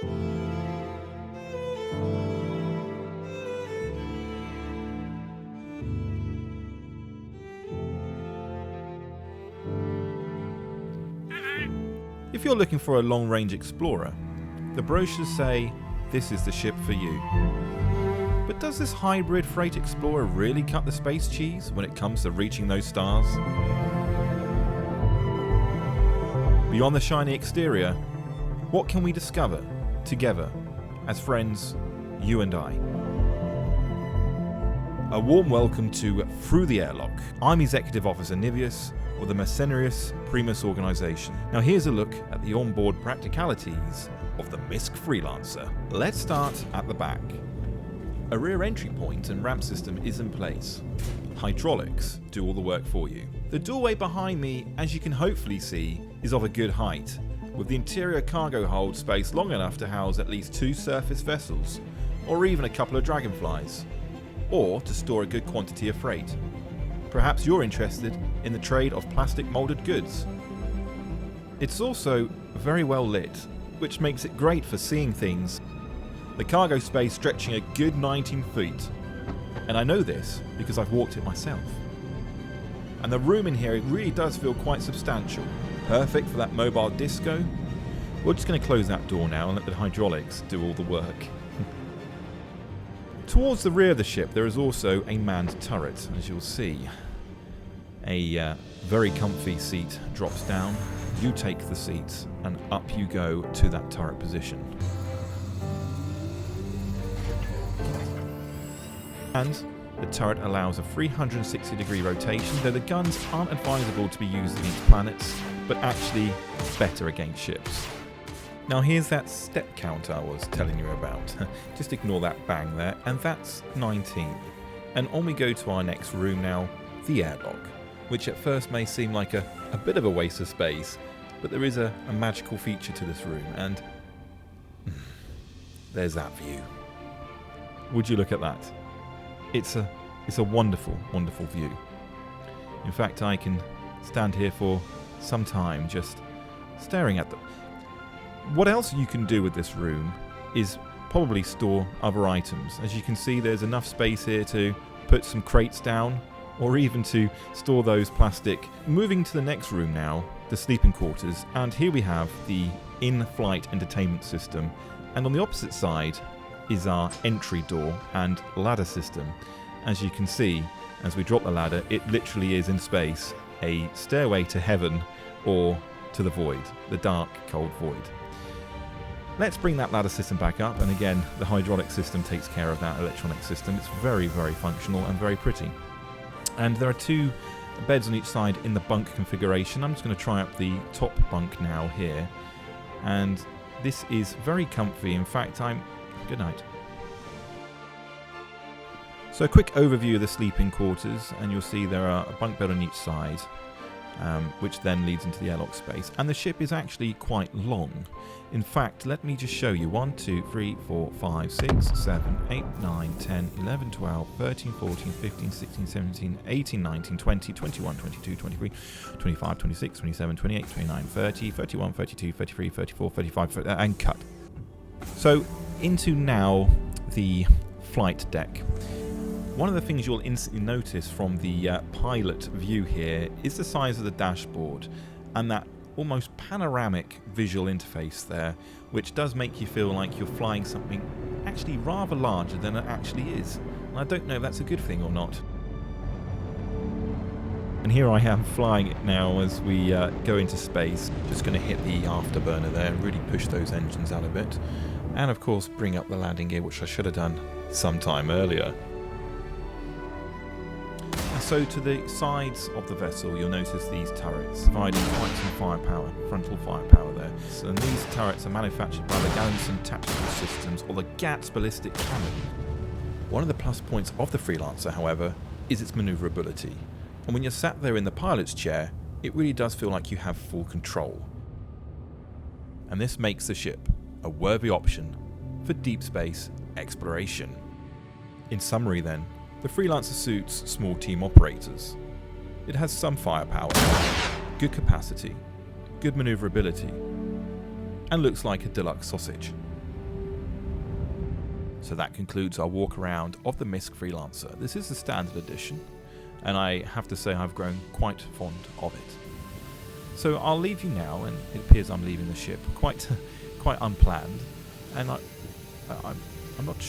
If you're looking for a long-range explorer, the brochures say this is the ship for you. But does this hybrid freight explorer really cut the space cheese when it comes to reaching those stars? Beyond the shiny exterior, what can we discover together as friends, you and I? A warm welcome to Through the Airlock. I'm Executive Officer Nivius of the Mercenarius Primus organisation. Now here's a look at the onboard practicalities of the MISC Freelancer. Let's start at the back. A rear entry point and ramp system is in place. Hydraulics do all the work for you. The doorway behind me, as you can hopefully see, is of a good height, with the interior cargo hold space long enough to house at least 2 surface vessels, or even a couple of dragonflies, or to store a good quantity of freight. Perhaps you're interested in the trade of plastic moulded goods. It's also very well lit, which makes it great for seeing things. The cargo space stretching a good 19 feet, and I know this because I've walked it myself. And the room in here, it really does feel quite substantial, perfect for that mobile disco. We're just going to close that door now and let the hydraulics do all the work. Towards the rear of the ship there is also a manned turret, as you'll see. A very comfy seat drops down, you take the seat and up you go to that turret position. And the turret allows a 360-degree rotation, though the guns aren't advisable to be used against planets, but actually better against ships. Now here's that step count I was telling you about. Just ignore that bang there, and that's 19. And on we go to our next room now, the airlock, which at first may seem like a bit of a waste of space, but there is a magical feature to this room, and there's that view. Would you look at that? It's a wonderful, wonderful view. In fact, I can stand here for some time just staring at them. What else you can do with this room is probably store other items. As you can see, there's enough space here to put some crates down, or even to store those plastic. Moving to the next room now, the sleeping quarters, and here we have the in-flight entertainment system, and on the opposite side is our entry door and ladder system. As you can see, as we drop the ladder, it literally is in space a stairway to heaven or to the void, the dark, cold void. Let's bring that ladder system back up, and again, the hydraulic system takes care of that electronic system. It's very, very functional and very pretty. And there are 2 beds on each side in the bunk configuration. I'm just going to try up the top bunk now here, and this is very comfy. In fact, good night. So a quick overview of the sleeping quarters, and you'll see there are a bunk bed on each side, which then leads into the airlock space. And the ship is actually quite long. In fact, let me just show you. 1, 2, 3, 4, 5, 6, 7, 8, 9, 10, 11, 12, 13, 14, 15, 16, 17, 18, 19, 20, 21, 22, 23, 25, 26, 27, 28, 29, 30, 31, 32, 33, 34, 35, and cut. So into now the flight deck. One of the things you'll instantly notice from the pilot view here is the size of the dashboard and that almost panoramic visual interface there, which does make you feel like you're flying something actually rather larger than it actually is. And I don't know if that's a good thing or not. And here I am flying it now as we go into space. Just going to hit the afterburner there and really push those engines out a bit. And of course bring up the landing gear, which I should have done sometime earlier. So to the sides of the vessel, you'll notice these turrets, providing quite some firepower, frontal firepower there. And these turrets are manufactured by the Gallinson Tactical Systems, or the GATS ballistic cannon. One of the plus points of the Freelancer, however, is its manoeuvrability. And when you're sat there in the pilot's chair, it really does feel like you have full control. And this makes the ship a worthy option for deep space exploration. In summary then, the Freelancer suits small team operators. It has some firepower, good capacity, good manoeuvrability, and looks like a Delux Sausage. So that concludes our walk around of the Misk Freelancer. This is the standard edition, and I have to say I've grown quite fond of it. So I'll leave you now, and it appears I'm leaving the ship quite unplanned, and I'm not